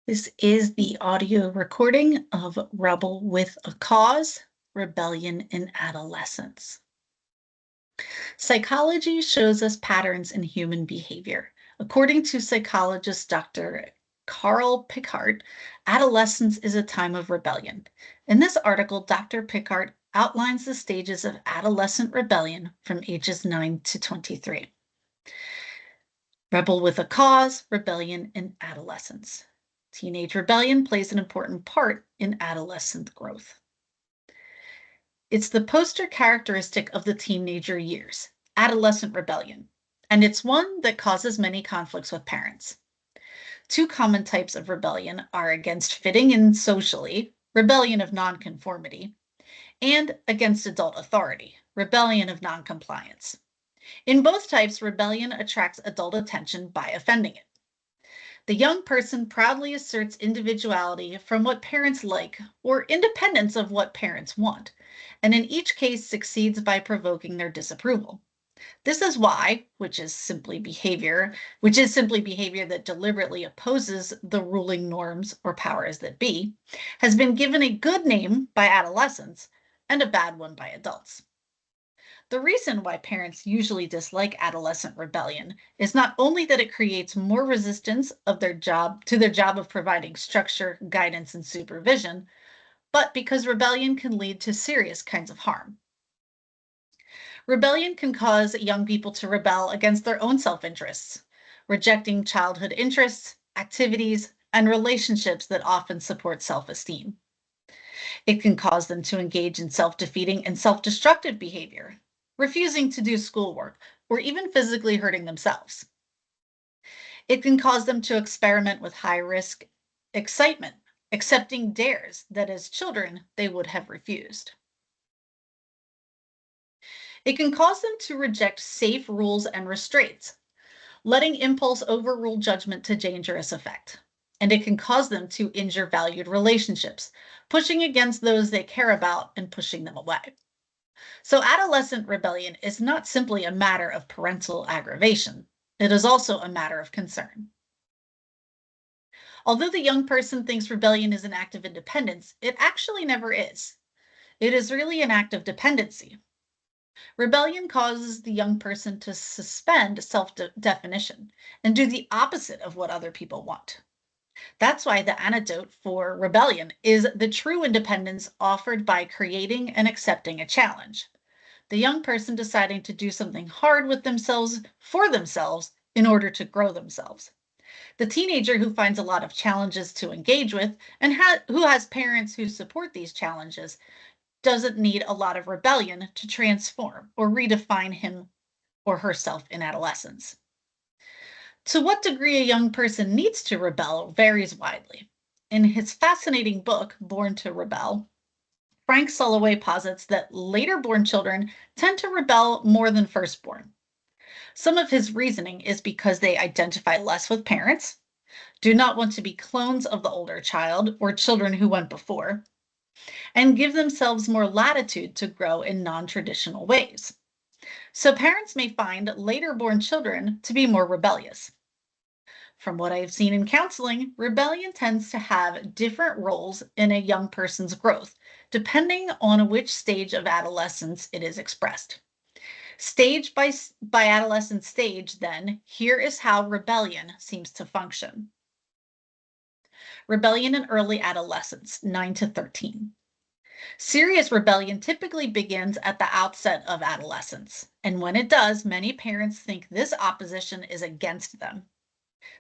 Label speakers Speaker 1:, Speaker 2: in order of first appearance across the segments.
Speaker 1: This is the audio recording of Rebel with a Cause, Rebellion in Adolescence. Psychology shows us patterns in human behavior. According to psychologist Dr. Carl Pickart, adolescence is a time of rebellion. In this article, Dr. Pickart outlines the stages of adolescent rebellion from ages 9 to 23. Rebel with a Cause, Rebellion in Adolescence. Teenage rebellion plays an important part in adolescent growth. It's the poster characteristic of the teenager years, adolescent rebellion, and it's one that causes many conflicts with parents. Two common types of rebellion are against fitting in socially, rebellion of nonconformity, and against adult authority, rebellion of noncompliance. In both types, rebellion attracts adult attention by offending it. The young person proudly asserts individuality from what parents like or independence of what parents want, and in each case succeeds by provoking their disapproval. This is why, which is simply behavior that deliberately opposes the ruling norms or powers that be, has been given a good name by adolescents and a bad one by adults. The reason why parents usually dislike adolescent rebellion is not only that it creates more resistance of their job of providing structure, guidance, and supervision, but because rebellion can lead to serious kinds of harm. Rebellion can cause young people to rebel against their own self-interests, rejecting childhood interests, activities, and relationships that often support self-esteem. It can cause them to engage in self-defeating and self-destructive behavior, refusing to do schoolwork, or even physically hurting themselves. It can cause them to experiment with high-risk excitement, accepting dares that as children they would have refused. It can cause them to reject safe rules and restraints, letting impulse overrule judgment to dangerous effect. And it can cause them to injure valued relationships, pushing against those they care about and pushing them away. So adolescent rebellion is not simply a matter of parental aggravation. It is also a matter of concern. Although the young person thinks rebellion is an act of independence, it actually never is. It is really an act of dependency. Rebellion causes the young person to suspend self-definition and do the opposite of what other people want. That's why the antidote for rebellion is the true independence offered by creating and accepting a challenge. The young person deciding to do something hard with themselves for themselves in order to grow themselves. The teenager who finds a lot of challenges to engage with and who has parents who support these challenges doesn't need a lot of rebellion to transform or redefine him or herself in adolescence. To what degree a young person needs to rebel varies widely. In his fascinating book, Born to Rebel, Frank Sulloway posits that later-born children tend to rebel more than firstborn. Some of his reasoning is because they identify less with parents, do not want to be clones of the older child or children who went before, and give themselves more latitude to grow in non-traditional ways. So parents may find later-born children to be more rebellious. From what I've seen in counseling, rebellion tends to have different roles in a young person's growth, depending on which stage of adolescence it is expressed. Stage by adolescent stage, then, here is how rebellion seems to function. Rebellion in early adolescence, 9 to 13. Serious rebellion typically begins at the outset of adolescence, and when it does, many parents think this opposition is against them.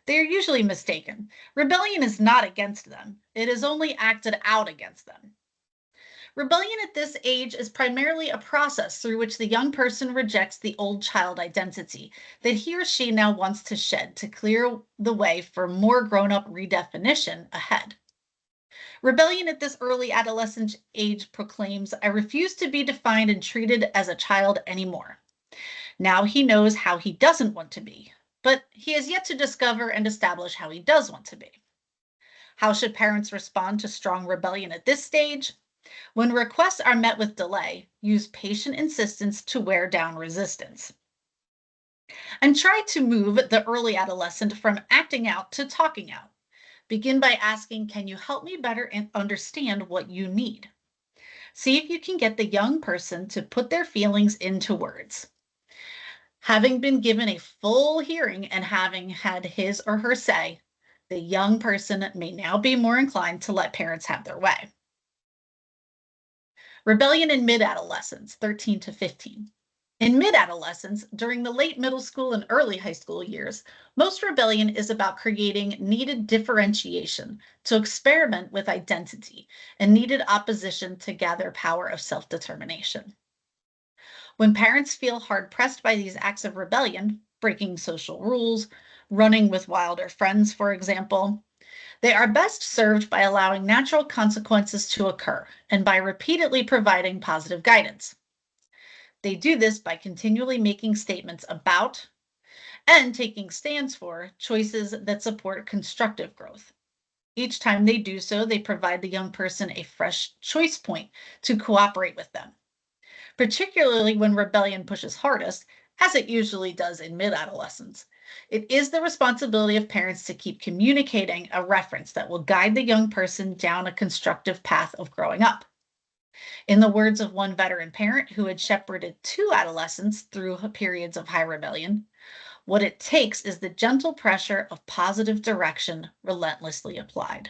Speaker 1: They are usually mistaken. Rebellion is not against them. It is only acted out against them. Rebellion at this age is primarily a process through which the young person rejects the old child identity that he or she now wants to shed to clear the way for more grown-up redefinition ahead. Rebellion at this early adolescent age proclaims, I refuse to be defined and treated as a child anymore. Now he knows how he doesn't want to be, but he has yet to discover and establish how he does want to be. How should parents respond to strong rebellion at this stage? When requests are met with delay, use patient insistence to wear down resistance. And try to move the early adolescent from acting out to talking out. Begin by asking, can you help me better understand what you need? See if you can get the young person to put their feelings into words. Having been given a full hearing and having had his or her say, the young person may now be more inclined to let parents have their way. Rebellion in mid-adolescence, 13 to 15. In mid-adolescence, during the late middle school and early high school years, most rebellion is about creating needed differentiation to experiment with identity and needed opposition to gather power of self-determination. When parents feel hard-pressed by these acts of rebellion, breaking social rules, running with wilder friends, for example, they are best served by allowing natural consequences to occur and by repeatedly providing positive guidance. They do this by continually making statements about and taking stands for choices that support constructive growth. Each time they do so, they provide the young person a fresh choice point to cooperate with them, particularly when rebellion pushes hardest, as it usually does in mid-adolescence. It is the responsibility of parents to keep communicating a reference that will guide the young person down a constructive path of growing up. In the words of one veteran parent who had shepherded two adolescents through periods of high rebellion, what it takes is the gentle pressure of positive direction relentlessly applied.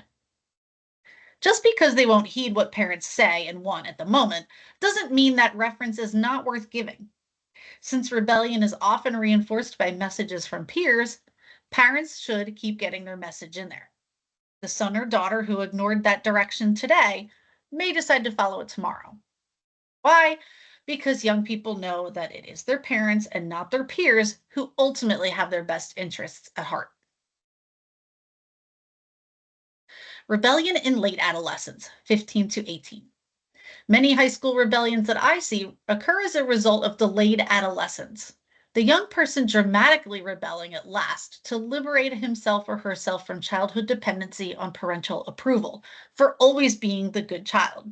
Speaker 1: Just because they won't heed what parents say and want at the moment doesn't mean that reference is not worth giving. Since rebellion is often reinforced by messages from peers, parents should keep getting their message in there. The son or daughter who ignored that direction today may decide to follow it tomorrow. Why? Because young people know that it is their parents and not their peers who ultimately have their best interests at heart. Rebellion in late adolescence, 15 to 18. Many high school rebellions that I see occur as a result of delayed adolescence. The young person dramatically rebelling at last to liberate himself or herself from childhood dependency on parental approval for always being the good child.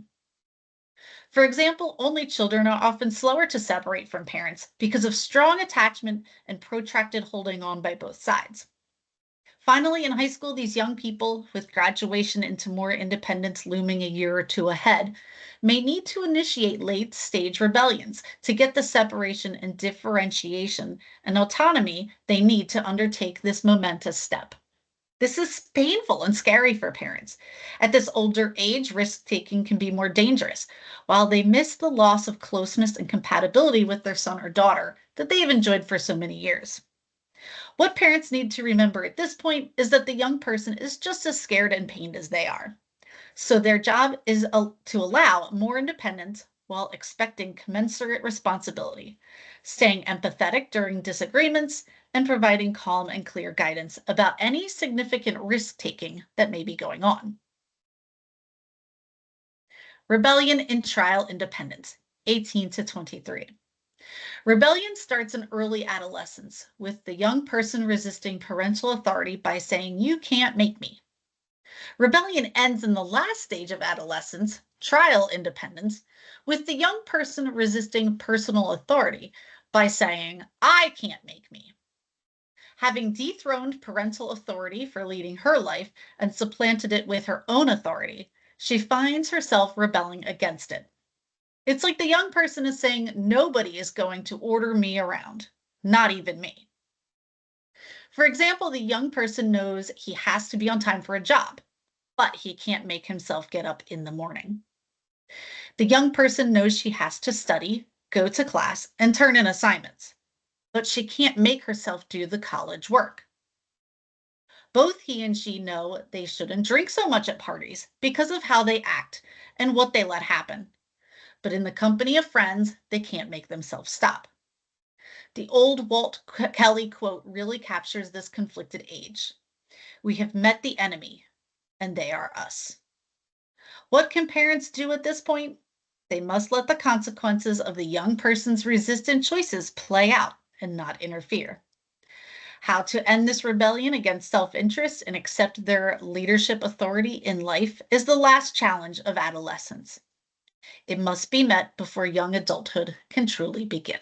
Speaker 1: For example, only children are often slower to separate from parents because of strong attachment and protracted holding on by both sides. Finally, in high school, these young people, with graduation into more independence looming a year or two ahead, may need to initiate late-stage rebellions to get the separation and differentiation and autonomy they need to undertake this momentous step. This is painful and scary for parents. At this older age, risk-taking can be more dangerous, while they miss the loss of closeness and compatibility with their son or daughter that they have enjoyed for so many years. What parents need to remember at this point is that the young person is just as scared and pained as they are. So their job is to allow more independence while expecting commensurate responsibility, staying empathetic during disagreements, and providing calm and clear guidance about any significant risk-taking that may be going on. Rebellion in trial independence, 18 to 23. Rebellion starts in early adolescence, with the young person resisting parental authority by saying, "You can't make me." Rebellion ends in the last stage of adolescence, trial independence, with the young person resisting personal authority by saying, "I can't make me." Having dethroned parental authority for leading her life and supplanted it with her own authority, she finds herself rebelling against it. It's like the young person is saying, "Nobody is going to order me around, not even me." For example, the young person knows he has to be on time for a job, but he can't make himself get up in the morning. The young person knows she has to study, go to class, and turn in assignments, but she can't make herself do the college work. Both he and she know they shouldn't drink so much at parties because of how they act and what they let happen. But in the company of friends, they can't make themselves stop. The old Walt Kelly quote really captures this conflicted age. "We have met the enemy, and they are us." What can parents do at this point? They must let the consequences of the young person's resistant choices play out and not interfere. How to end this rebellion against self-interest and accept their leadership authority in life is the last challenge of adolescence. It must be met before young adulthood can truly begin.